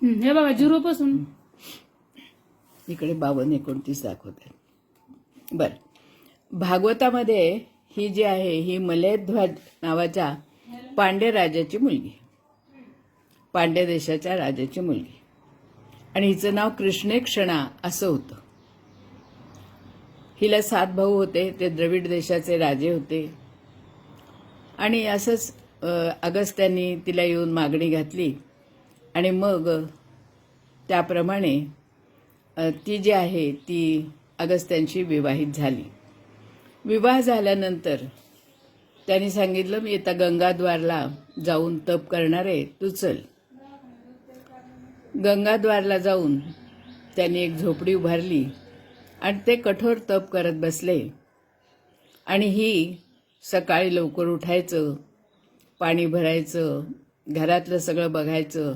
हे बघा 0 पासून इकडे 52-29 दाखवते. बरं, भागवतामध्ये ही जी आहे ही मलयध्वज नावाच्या पांड्य राजाची मुलगी, पांड्य देशाच्या राजाची मुलगी, आणि हिचं नाव कृष्णेक्षणा असं होतं. हिला 7 भाऊ होते, ते द्रविड देशाचे राजे होते. आणि असंच अगस्त्यांनी तिला येऊन मागणी घातली आणि मग त्याप्रमाणे ती जी आहे ती अगस्त्यांशी विवाहित झाली. विवाह झाल्यानंतर त्यांनी सांगितलं, मी आता गंगाद्वारला जाऊन तप करणार आहे, तू चल. गंगाद्वारला जाऊन त्यांनी एक झोपडी उभारली आणि ते कठोर तप करत बसले. आणि ही सकाळी लवकर उठायचं, पाणी भरायचं, घरातलं सगळं बघायचं,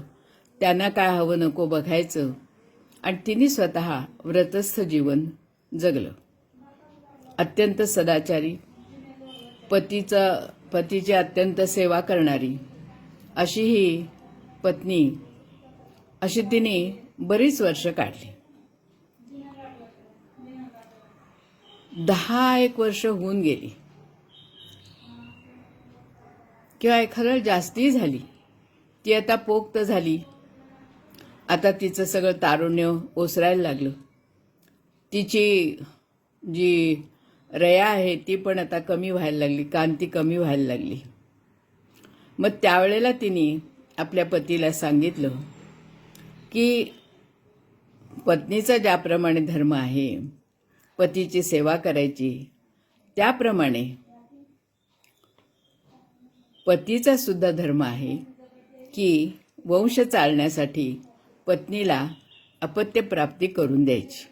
त्यांना काय हवं नको बघायचं, आणि तिने स्वतः व्रतस्थ जीवन जगलं. अत्यंत सदाचारी, पतीची अत्यंत सेवा करणारी अशी ही पत्नी, अशी तिने बरीच वर्ष काढली. 10 वर्ष होऊन गेली किंवा एखादं जास्ती झाली. ती आता पोक्त झाली. आता तिचं सगळं तारुण्य ओसरायला लागलं. तिची जी रया आहे ती पण आता कमी व्हायला लागली, कांती कमी व्हायला लागली. मग त्यावेळेला तिने आपल्या पतीला सांगितलं की पत्नीचा ज्याप्रमाणे धर्म आहे पतीची सेवा करायची, त्याप्रमाणे पतीचा सुद्धा धर्म आहे की वंश चालण्यासाठी पत्नीला अपत्य प्राप्ती करून द्यायची.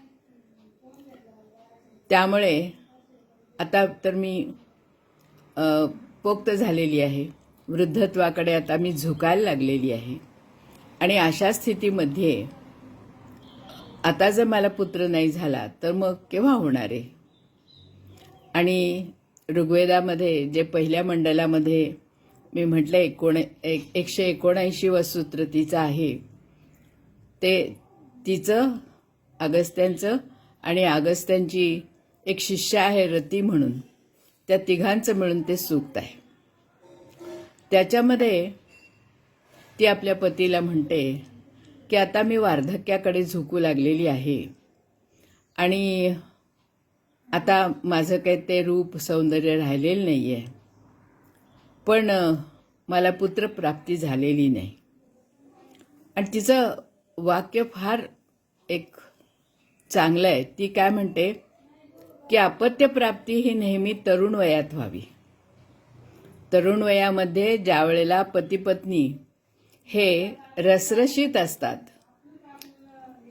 त्यामुळे आता तर मी पोक्त झालेली आहे, वृद्धत्वाकडे आता मी झुकायला लागलेली आहे. आणि अशा स्थितीमध्ये आता जर मला पुत्र नाही झाला तर मग केव्हा होणार आहे. आणि ऋग्वेदामध्ये जे पहिल्या मंडलामध्ये मी म्हटलं 179 सूत्र तिचं आहे, ते तिचं, अगस्त्यांचं आणि अगस्त्यांची एक शिष्य आहे रती म्हणून, त्या तिघांचं मिळून ते सूक्त आहे. त्याच्यामध्ये ती आपल्या पतीला म्हणते की आता मी वार्धक्याकडे झुकू लागलेली आहे आणि आता माझं काही ते रूप सौंदर्य राहिलेलं नाही आहे, पण मला पुत्रप्राप्ती झालेली नाही. आणि तिचं वाक्य फार एक चांगलं आहे. ती काय म्हणते की अपत्यप्राप्ती ही नेहमी तरुण वयात व्हावी. तरुण वयामध्ये ज्यावेळेला पती-पत्नी हे रसरशीत असतात,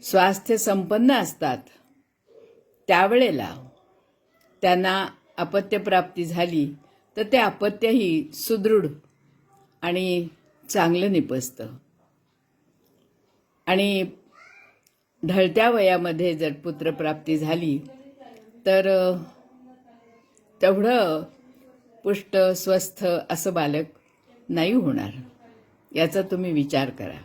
स्वास्थ्य संपन्न असतात, त्यावेळेला त्यांना अपत्यप्राप्ती झाली तर ते अपत्यही सुदृढ आणि चांगलं निपजतं. आणि ढळत्या वयामध्ये जर पुत्रप्राप्ती झाली तर तेवढं पुष्ट स्वस्थ असं बालक नाही होणार. याचा तुम्ही विचार करा.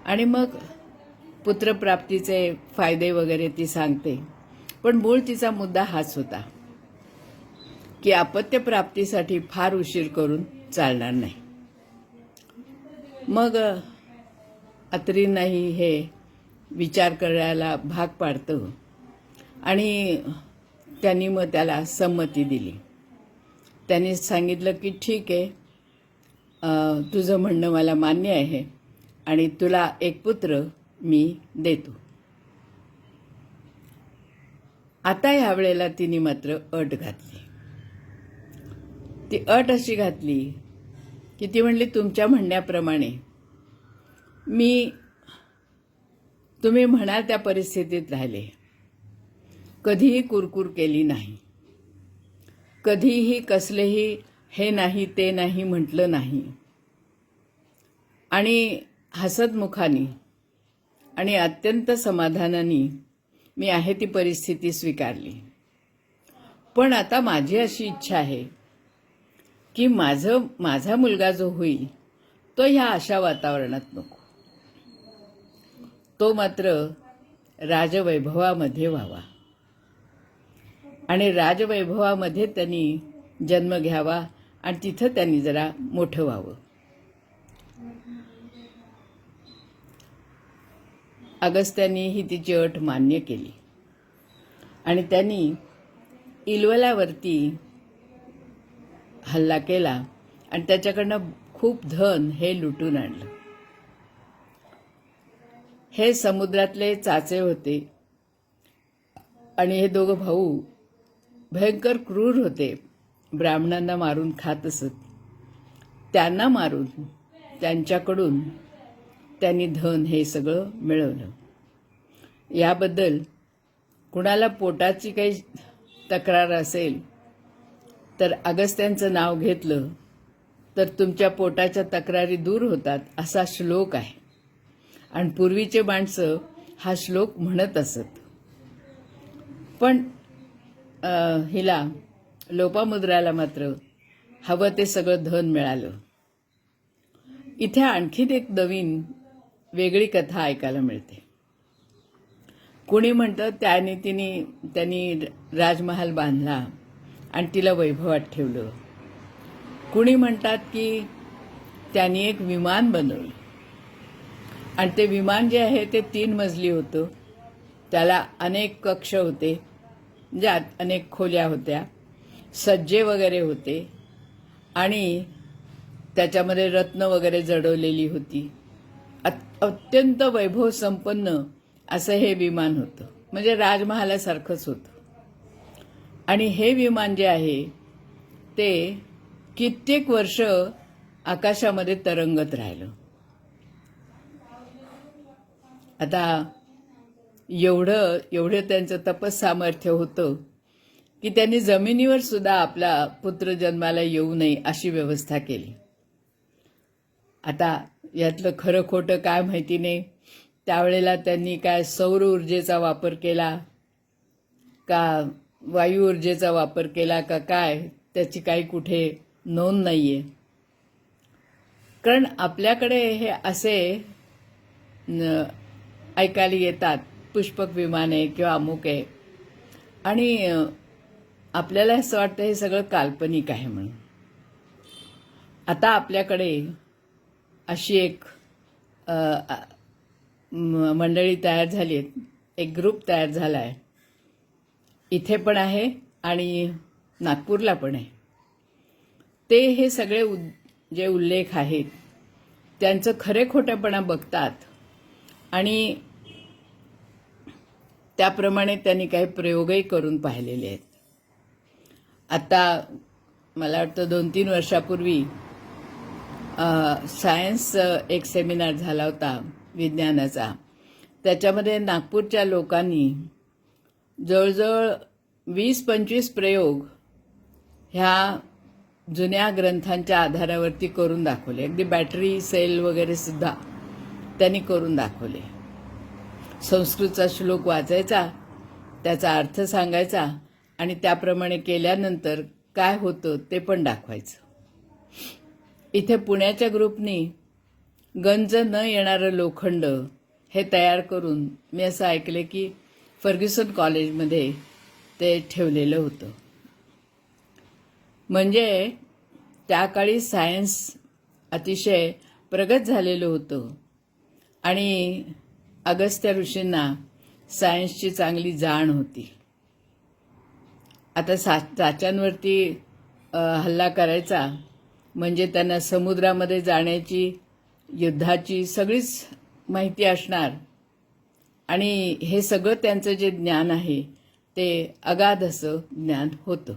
आणि मग पुत्रप्राप्तीचे फायदे वगैरे ती सांगते, पण मूळ तिचा मुद्दा हाच होता की अपत्यप्राप्तीसाठी फार उशीर करून चालणार नाही. मग अत्रींनाही हे विचार करायला भाग पाडतं आणि त्यांनी मग त्याला संमती दिली. त्यांनी सांगितलं की ठीक आहे, तुझं म्हणणं मला मान्य आहे आणि तुला एक पुत्र मी देतो. आता ह्यावेळेला तिने मात्र अट घातली. ती अट अशी घातली की ती म्हणली, तुमच्या म्हणण्याप्रमाणे मी तुम्ही म्हणाल त्या परिस्थितीत राहिले, कधीही कुरकुर केली नाही, कधीही कसलेही हे नाही ते नाही म्हटलं नाही, आणि हसतमुखाने आणि अत्यंत समाधानाने मी आहे ती परिस्थिती स्वीकारली. पण आता माझी अशी इच्छा आहे की माझा मुलगा जो होईल तो ह्या अशा वातावरणात नको. तो मात्र राजवैभवामध्ये व्हावा आणि राजवैभवामध्ये त्यांनी जन्म घ्यावा आणि तिथं त्यांनी जरा मोठं व्हावं. अगस्त्यांनी ही तिची अट मान्य केली आणि त्यांनी इलवलावरती हल्ला केला आणि त्याच्याकडनं खूप धन हे लुटून आणलं. हे समुद्रातले चाचे होते आणि हे दोघं भाऊ भयंकर क्रूर होते. ब्राह्मणांना मारून खात असत. त्यांना मारून त्यांच्याकडून त्यांनी धन हे सगळं मिळवलं. याबद्दल कुणाला पोटाची काही तक्रार असेल तर अगस्त्यांचं नाव घेतलं तर तुमच्या पोटाच्या तक्रारी दूर होतात असा श्लोक आहे आणि पूर्वीचे माणसं हा श्लोक म्हणत असत. पण हिला लोपामुद्राला मात्र हवं ते सगळं धन मिळालं. इथे आणखीन एक नवीन वेगळी कथा ऐकायला मिळते. कुणी म्हणतं त्यांनी राजमहाल बांधला आणि तिला वैभवात ठेवलं. कुणी म्हणतात की त्यांनी एक विमान बनवलं आणि ते विमान जे आहे ते 3 मजली होतं. त्याला अनेक कक्ष होते, म्हणजे अनेक खोल्या होत्या, सज्जे वगैरे होते आणि त्याच्यामध्ये रत्न वगैरे जडवलेली होती. अत्यंत वैभव संपन्न असं हे विमान होतं, म्हणजे राजमहालासारखंच होतं. आणि हे विमान जे आहे ते कित्येक वर्ष आकाशामध्ये तरंगत राहिलं. आता एवढं त्यांचं तपस्सामर्थ्य होतं की त्यांनी जमिनीवर सुद्धा आपला पुत्र जन्माला येऊ नये अशी व्यवस्था केली. आता यातलं खरं खोटं काय माहिती नाही. त्यावेळेला त्यांनी काय सौर ऊर्जेचा वापर केला का वायू ऊर्जेचा वापर केला का काय, त्याची काही कुठे नोंद नाहीये. कारण आपल्याकडे हे असे ऐकायला येतात, पुष्पक विमान आहे किंवा अमुक आहे, आणि आपल्याला असं वाटतं हे सगळं काल्पनिक आहे म्हणून. आता आपल्याकडे अशी एक मंडळी तयार झाली आहे, एक ग्रुप तयार झाला आहे. इथे पण आहे आणि नागपूरला पण आहे. ते हे सगळे जे उल्लेख आहेत त्यांचं खरे खोटेपणा बघतात आणि त्याप्रमाणे त्यांनी काही प्रयोगही करून पाहिलेले आहेत. आता मला वाटतं 2-3 वर्षापूर्वी सायन्स एक सेमिनार झाला होता विज्ञानाचा. त्याच्यामध्ये नागपूरच्या लोकांनी जवळजवळ 20-25 प्रयोग ह्या जुन्या ग्रंथांच्या आधारावरती करून दाखवले. अगदी बॅटरी सेल वगैरे सुद्धा त्यांनी करून दाखवले. संस्कृतचा श्लोक वाचायचा, त्याचा अर्थ सांगायचा आणि त्याप्रमाणे केल्यानंतर काय होतं ते पण दाखवायचं. इथे पुण्याच्या ग्रुपनी गंज न येणारं लोखंड हे तयार करून मी असं ऐकले की फर्ग्युसन कॉलेजमध्ये ते ठेवलेलं होतं. म्हणजे त्या काळी सायन्स अतिशय प्रगत झालेलं होतं आणि अगस्त्य ऋषींना सायन्सची चांगली जाण होती. आता चाच्यांवरती हल्ला करायचा म्हणजे त्यांना समुद्रामध्ये जाण्याची, युद्धाची सगळीच माहिती असणार आणि हे सगळं त्यांचं जे ज्ञान आहे ते अगाध असं ज्ञान होतं.